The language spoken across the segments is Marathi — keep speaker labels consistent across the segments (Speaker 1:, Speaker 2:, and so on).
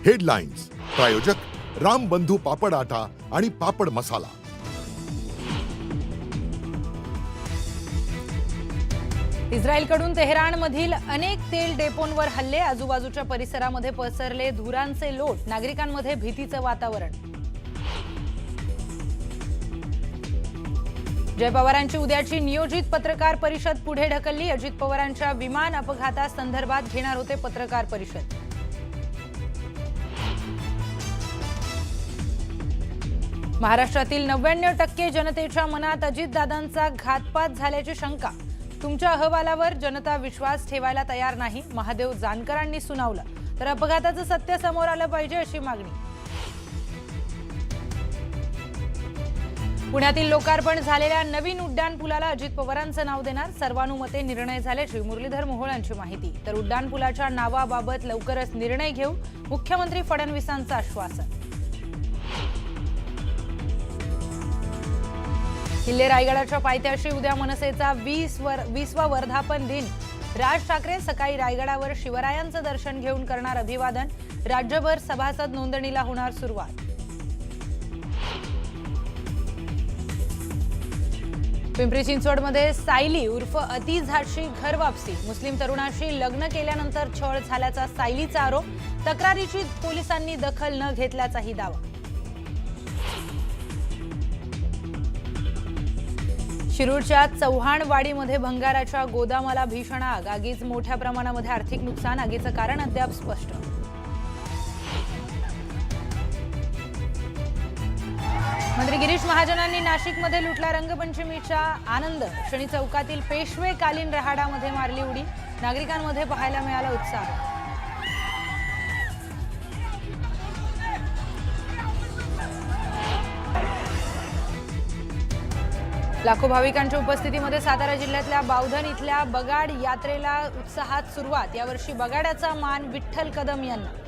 Speaker 1: हेडलाईन्स प्रायोजक रामबंधू पापड आटा आणि पापड मसाला।
Speaker 2: इस्रायलकडून तेहरानमधील अनेक तेल डेपोंवर हल्ले, आजूबाजूच्या परिसरामध्ये पसरले धुरांचे लोट, नागरिकांमध्ये भीतीचं वातावरण। जय पवारांची उद्याची नियोजित पत्रकार परिषद पुढे ढकलली। अजित पवारांच्या विमान अपघातासंदर्भात घेणार होते पत्रकार परिषद। महाराष्ट्रातील 99% जनतेच्या मनात अजितदादांचा घातपात झाल्याची शंका। तुमच्या अहवालावर जनता विश्वास ठेवायला तयार नाही, महादेव जानकरांनी सुनावलं। तर अपघाताचं सत्य समोर आलं पाहिजे अशी मागणी। पुण्यातील लोकार्पण झालेल्या नवीन उड्डाणपुलाला अजित पवारांचं नाव देणार, सर्वानुमते निर्णय झाल्याची मुरलीधर मोहोळ यांची माहिती। तर उड्डाणपुलाच्या नावाबाबत लवकरच निर्णय घेऊ, मुख्यमंत्री फडणवीसांचं आश्वासन। किल्ले रायगडाच्या पायथ्याशी उद्या मनसेचा 20वा वर्धापन दिन। राज ठाकरे सकाळी रायगडावर शिवरायांचं दर्शन घेऊन करणार अभिवादन। राज्यभर सभासद नोंदणीला होणार सुरुवात। पिंपरी चिंचवडमध्ये सायली उर्फ अतिझाची घर वापसी। मुस्लिम तरुणाशी लग्न केल्यानंतर छळ झाल्याचा सायलीचा आरोप। तक्रारीची पोलिसांनी दखल न घेतल्याचाही दावा। शिरूरच्या चव्हाणवाडीमध्ये भंगाराच्या गोदामाला भीषण आग, आगीच मोठ्या प्रमाणामध्ये आर्थिक नुकसान, आगीचं कारण अद्याप स्पष्ट। मंत्री गिरीश महाजनांनी नाशिकमध्ये लुटला रंगपंचमीचा आनंद। शनी चौकातील पेशवेकालीन रहाडामध्ये मारली उडी, नागरिकांमध्ये पाहायला मिळाला उत्साह। लाखो भाविकांच्या उपस्थितीमध्ये सातारा जिल्ह्यातल्या बावधन इथल्या बगाड यात्रेला उत्साहात सुरुवात। यावर्षी बगाड्याचा मान विठ्ठल कदम यांना।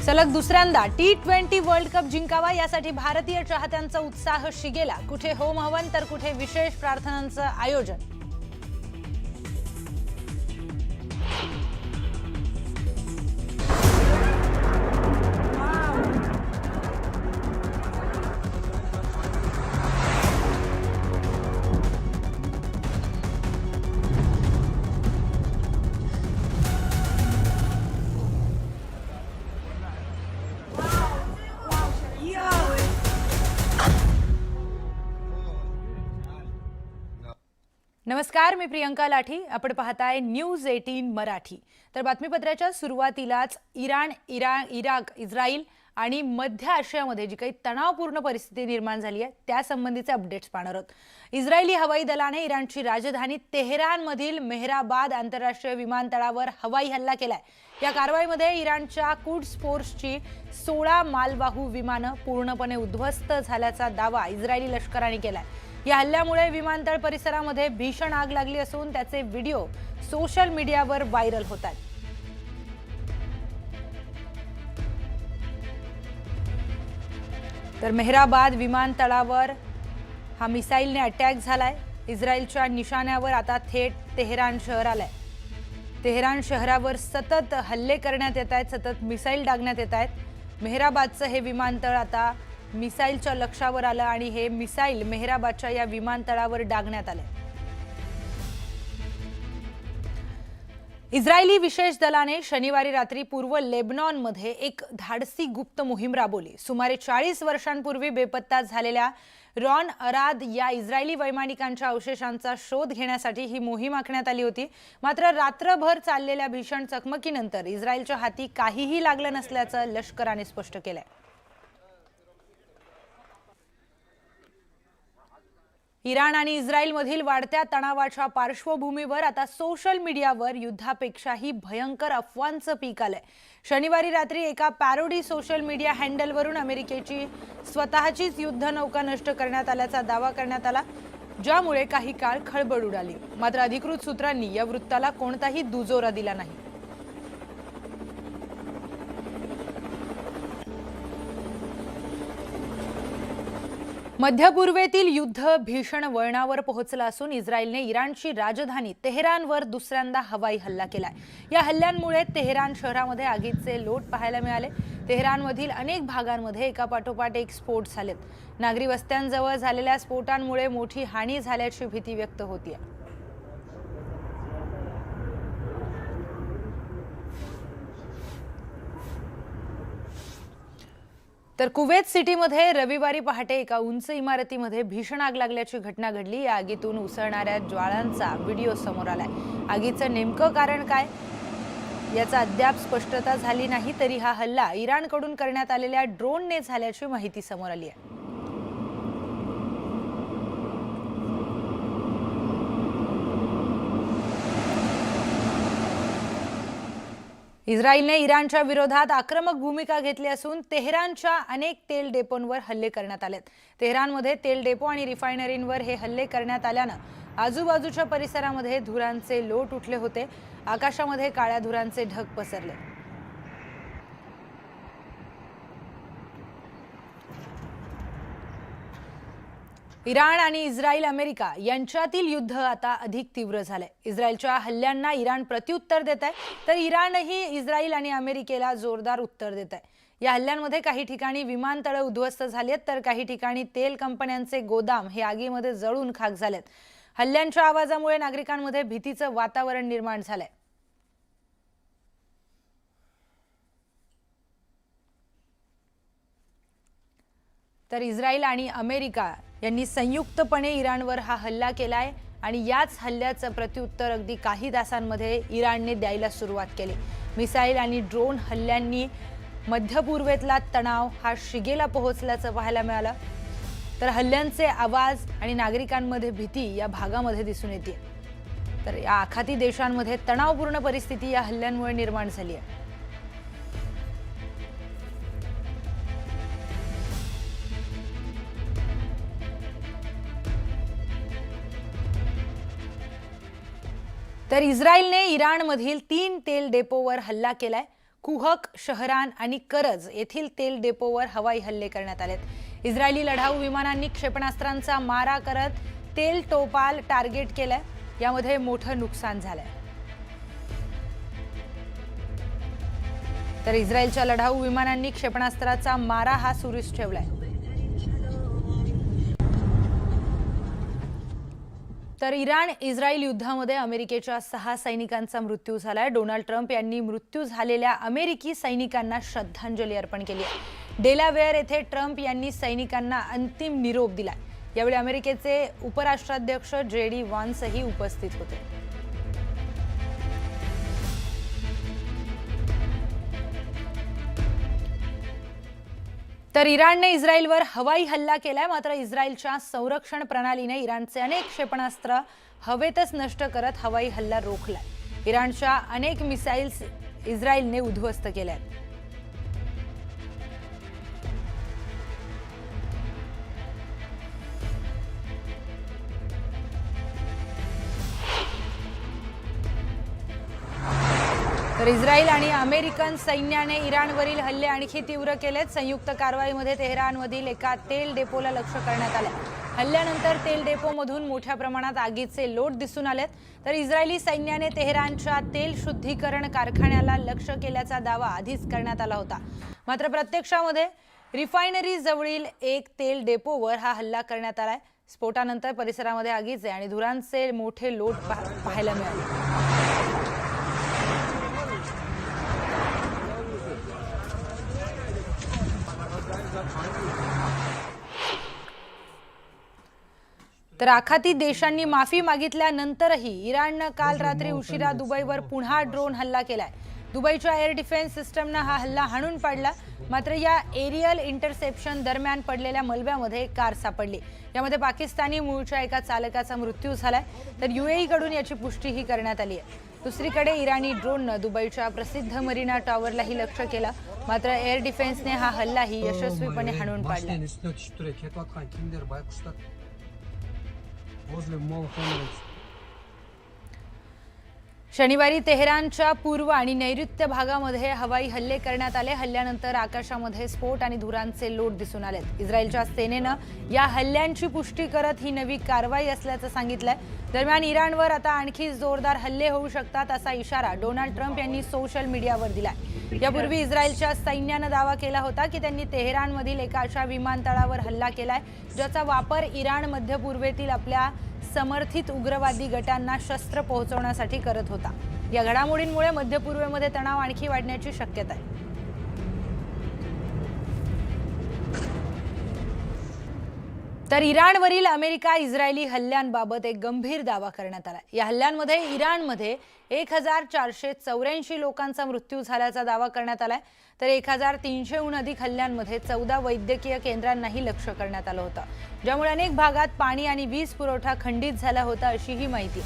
Speaker 2: सलग दुसऱ्यांदा T20 वर्ल्ड कप जिंकावा यासाठी भारतीय चाहत्यांचा उत्साह शिगेला। कुठे होम हवन तर कुठे विशेष प्रार्थनांचं आयोजन। नमस्कार, मी प्रियंका लाठी, आपण पाहताय न्यूज 18 मराठी। तर बातमीपत्राच्या सुरुवातीलाच इराक, इस्रायल आणि मध्य आशियामध्ये जी काही तणावपूर्ण परिस्थिती निर्माण झाली आहे त्यासंबंधीचे अपडेट्स पाहणार आहोत। इस्रायली हवाई दलाने इराणची राजधानी तेहरानमधील मेहराबाद आंतरराष्ट्रीय विमानतळावर हवाई हल्ला केलाय। या कारवाईमध्ये इराणच्या कुड्स फोर्सची 16 मालवाहू विमानं पूर्णपणे उद्ध्वस्त झाल्याचा दावा इस्रायली लष्कराने केलाय। या हल्ल्यामुळे विमानतळ परिसरामध्ये भीषण आग लागली असून त्याचे व्हिडिओ सोशल मीडियावर व्हायरल होतात। तर मेहराबाद विमानतळावर हा मिसाईलने अटॅक झालाय। इस्रायलच्या निशाण्यावर आता थेट तेहरान शहर आलंय। तेहरान शहरावर सतत हल्ले करण्यात येत आहेत, सतत मिसाईल डागण्यात येत आहेत। मेहराबादचं हे विमानतळ आता मिसाईलच्या लक्षावर आलं आणि हे मिसाईल मेहराबादच्या या विमानतळावर डागण्यात आले। इस्रायली विशेष दलाने शनिवारी रात्री पूर्व लेबनॉनमध्ये एक धाडसी गुप्त मोहीम राबवली। सुमारे 40 वर्षांपूर्वी बेपत्ता झालेल्या रॉन अराद या इस्रायली वैमानिकांच्या अवशेषांचा शोध घेण्यासाठी ही मोहीम आखण्यात आली होती। मात्र रात्रभर चाललेल्या भीषण चकमकीनंतर इस्रायलच्या हाती काहीही लागलं नसल्याचं लष्कराने स्पष्ट केलंय। इराण आणि इस्रायलमधील वाढत्या तणावाच्या पार्श्वभूमीवर आता सोशल मीडियावर युद्धापेक्षाही भयंकर अफवांचं पीक आलंय। शनिवारी रात्री एका पॅरोडी सोशल मीडिया हँडलवरून अमेरिकेची स्वतःचीच युद्धनौका नष्ट करण्यात आल्याचा दावा करण्यात आला, ज्यामुळे काही काळ खळबळ उडाली। मात्र अधिकृत सूत्रांनी या वृत्ताला कोणताही दुजोरा दिला नाही। मध्य पूर्वेतील युद्ध भीषण वळणावर पोहोचलं असून इस्रायलने इराणची राजधानी तेहरानवर दुसऱ्यांदा हवाई हल्ला केलाय। या हल्ल्यांमुळे तेहरान शहरामध्ये आगीचे लोट पाहायला मिळाले। तेहरानमधील अनेक भागांमध्ये एकापाठोपाठ एक स्फोट झालेत। नागरी वस्त्यांजवळ झालेल्या स्फोटांमुळे मोठी हानी झाल्याची भीती व्यक्त होतीये। तर कुवेत सिटीमध्ये रविवारी पहाटे एका उंच इमारतीमध्ये भीषण आग लागल्याची घटना घडली। या आगीतून उसळणाऱ्या ज्वाळांचा व्हिडिओ समोर आलाय। आगीचं नेमकं कारण काय याचा अद्याप स्पष्टता झाली नाही, तरी हा हल्ला इराणकडून करण्यात आलेल्या ड्रोनने झाल्याची माहिती समोर आली आहे। इस्रायलने इराणच्या विरोधात आक्रमक भूमिका घेतली असून तेहरानच्या अनेक तेल डेपोंवर हल्ले करण्यात आलेत। तेहरानमध्ये तेल डेपो आणि रिफायनरींवर हे हल्ले करण्यात आल्यानं आजूबाजूच्या परिसरामध्ये धुरांचे लोट उठले होते। आकाशामध्ये काळ्या धुरांचे ढग पसरले। इराण आणि इस्रायल अमेरिका यांच्यातील युद्ध आता अधिक तीव्र झालंय। इस्रायलच्या हल्ल्यांना इराण प्रत्युत्तर देत आहे, तर इराणही इस्रायल आणि अमेरिकेला जोरदार उत्तर देत आहे। या हल्ल्यांमध्ये काही ठिकाणी विमानतळ उद्ध्वस्त झालेत, तर काही ठिकाणी तेल कंपन्यांचे गोदाम हे आगीमध्ये जळून खाक झालेत। हल्ल्यांच्या आवाजामुळे नागरिकांमध्ये भीतीचं वातावरण निर्माण झालंय। तर इस्रायल आणि अमेरिका यांनी संयुक्तपणे इराणवर हा हल्ला केलाय आणि याच हल्ल्याचं प्रत्युत्तर अगदी काही तासांमध्ये इराणने द्यायला सुरुवात केली। मिसाईल आणि ड्रोन हल्ल्यांनी मध्य पूर्वेतला तणाव हा शिगेला पोहोचल्याचं पाहायला मिळालं। तर हल्ल्यांचे आवाज आणि नागरिकांमध्ये भीती या भागामध्ये दिसून येते। तर या आखाती देशांमध्ये तणावपूर्ण परिस्थिती या हल्ल्यांमुळे निर्माण झाली आहे। तर इस्रायलने इराणमधील 3 तेल डेपोवर हल्ला केलाय। कुहक, शहरान आणि करज येथील तेल डेपोवर हवाई हल्ले करण्यात आलेत। इस्रायली लढाऊ विमानांनी क्षेपणास्त्रांचा मारा करत तेल टोपाल टार्गेट केलंय। यामध्ये मोठं नुकसान झालंय। तर इस्रायलच्या लढाऊ विमानांनी क्षेपणास्त्राचा मारा हा सुरूच ठेवलाय। तर इराण इस्रायल युद्धामध्ये अमेरिकेच्या 6 सैनिकांचा मृत्यू झालाय। डोनाल्ड ट्रम्प यांनी मृत्यू झालेल्या अमेरिकी सैनिकांना श्रद्धांजली अर्पण केली आहे। डेलावेअर येथे ट्रम्प यांनी सैनिकांना अंतिम निरोप दिलाय। यावेळी अमेरिकेचे उपराष्ट्राध्यक्ष JD व्हान्सही उपस्थित होते। तर इराणने इस्रायलवर हवाई हल्ला केलाय, मात्र इस्रायलच्या संरक्षण प्रणालीने इराणचे अनेक क्षेपणास्त्र हवेतच नष्ट करत हवाई हल्ला रोखलाय। इराणच्या अनेक मिसाईल्स इस्रायलने उद्ध्वस्त केल्या आहेत। तर इस्रायल आणि अमेरिकन सैन्याने इराणवरील हल्ले आणखी तीव्र केलेत। संयुक्त कारवाईमध्ये तेहरानमधील एका तेल डेपोला लक्ष्य करण्यात आले। हल्ल्यानंतर तेल डेपोमधून मोठ्या प्रमाणात आगीचे लोट दिसून आलेत। तर इस्रायली सैन्याने तेहरानच्या तेल शुद्धीकरण कारखान्याला लक्ष्य केल्याचा दावा आधीच करण्यात आला होता, मात्र प्रत्यक्षामध्ये रिफायनरी जवळील एक तेल डेपोवर हा हल्ला करण्यात आलाय। स्फोटानंतर परिसरामध्ये आगीचे आणि धुरांचे मोठे लोट पाहायला मिळाले। तर आखाती देशांनी माफी मागितल्यानंतरही इराणनं काल रात्री उशिरा दुबईवर पुन्हा ड्रोन हल्ला केलाय। दुबईच्या एअर डिफेन्स सिस्टमनं हा हल्ला हाणून पाडला, मात्र या एरियल इंटरसेप्शन दरम्यान पडलेल्या मलब्यामध्ये कार सापडली। यामध्ये पाकिस्तानी मूळच्या एका चालकाचा मृत्यू झालाय, तर UAE कडून याची पुष्टीही करण्यात आली आहे। दुसरीकडे इराणी ड्रोननं दुबईच्या प्रसिद्ध मरीना टॉवरलाही लक्ष्य केलं, मात्र एअर डिफेन्सने हा हल्लाही यशस्वीपणे हाणून पाडला। शनिवारी तेहरानच्या पूर्व आणि नैऋत्य भागामध्ये हवाई हल्ले करण्यात आले. हल्ल्यानंतर आकाशामध्ये स्फोट आणि धुरांचे लोट दिसून आले. इस्रायलच्या सेनेनं या हल्ल्यांची पुष्टी करत ही नवी कारवाई असल्याचं सांगितलंय. दरम्यान इराणवर आता आणखी जोरदार हल्ले होऊ शकतात असा इशारा डोनाल्ड ट्रम्प यांनी सोशल मीडियावर दिलाय. यापूर्वी इस्रायलच्या सैन्यानं दावा केला होता की त्यांनी तेहरानमधील एका अशा विमानतळावर हल्ला केलाय ज्याचा वापर इराण मध्य पूर्वेतील आपल्या समर्थित उग्रवादी गटांना शस्त्र पोहोचवण्यासाठी करत होता. या घडामोडींमुळे मध्य पूर्वेमध्ये तणाव आणखी वाढण्याची शक्यता आहे. तर इराणवरील अमेरिका इस्रायली हल्ल्यांबाबत एक गंभीर दावा करण्यात आला. या हल्ल्यांमध्ये इराणमध्ये 1484 लोकांचा मृत्यू झाल्याचा दावा करण्यात आलाय. तर 1300हून अधिक हल्ल्यांमध्ये 14 वैद्यकीय केंद्रांनाही लक्ष्य करण्यात आलं होतं, ज्यामुळे अनेक भागात पाणी आणि वीज पुरवठा खंडित झाला होता अशी ही माहिती.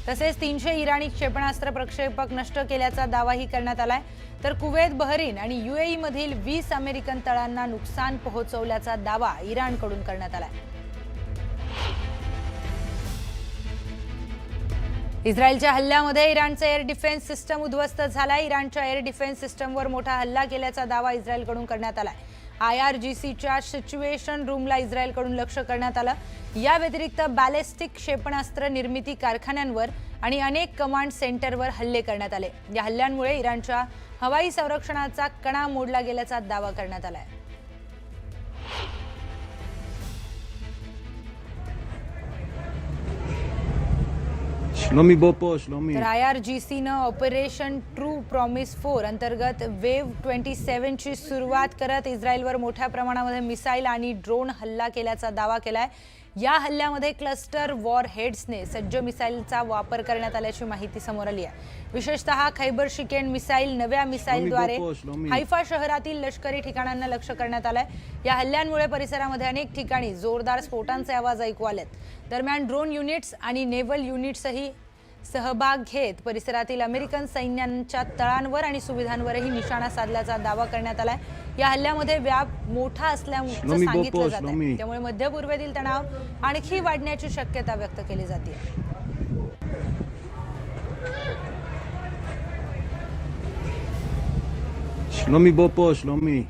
Speaker 2: तसेच 300 इराणी क्षेपणास्त्र प्रक्षेपक नष्ट केल्याचा दावाही करण्यात आलाय. तर कुवेत, बहरीन आणि UAE मधील 20 अमेरिकन तळांना नुकसान पोहोचवल्याचा दावा इराणकडून करण्यात आलाय. इस्रायलच्या हल्ल्यामध्ये इराणचं एअर डिफेन्स सिस्टम उद्ध्वस्त झालाय. इराणच्या एअर डिफेन्स सिस्टमवर मोठा हल्ला केल्याचा दावा इस्रायलकडून करण्यात आलाय. IRGCच्या सिच्युएशन रूमला इस्रायलकडून लक्ष्य करण्यात आलं. या व्यतिरिक्त बॅलिस्टिक क्षेपणास्त्र निर्मिती कारखान्यांवर आणि अनेक कमांड सेंटरवर हल्ले करण्यात आले. या हल्ल्यांमुळे इराणच्या हवाई संरक्षणाचा कणा मोडला गेल्याचा दावा करण्यात आलाय.
Speaker 3: श्लोमी बोपो श्लोमी.
Speaker 2: तर IRGCनं ऑपरेशन ट्रू प्रॉमिस 4 अंतर्गत वेव्ह 27 ची सुरुवात करत इस्रायलवर मोठ्या प्रमाणामध्ये मिसाईल आणि ड्रोन हल्ला केल्याचा दावा केलाय. या हल्ल्यामध्ये क्लस्टर वॉर हेड्सने सज्ज मिसाईलचा वापर करण्यात आल्याची माहिती समोर आली आहे. विशेषतः खैबर शिकेन मिसाईल नव्या मिसाईलद्वारे हैफा शहरातील लष्करी ठिकाणांना लक्ष्य करण्यात आलंय. या हल्ल्यांमुळे परिसरामध्ये अनेक ठिकाणी जोरदार स्फोटांचे आवाज ऐकू आलेत. दरम्यान ड्रोन युनिट्स आणि नेव्हल युनिट्सही सहभाग घेत परिसरातील अमेरिकन सैन्यांच्या तळांवर आणि सुविधांवरही निशाणा साधल्याचा दावा करण्यात आलाय. या हल्ल्यामध्ये व्याप मोठा असल्याचं सांगितलं जात आहे. त्यामुळे मध्य पूर्वेतील तणाव आणखी वाढण्याची शक्यता व्यक्त केली जाते.
Speaker 3: श्लोमी बोपो श्लोमी.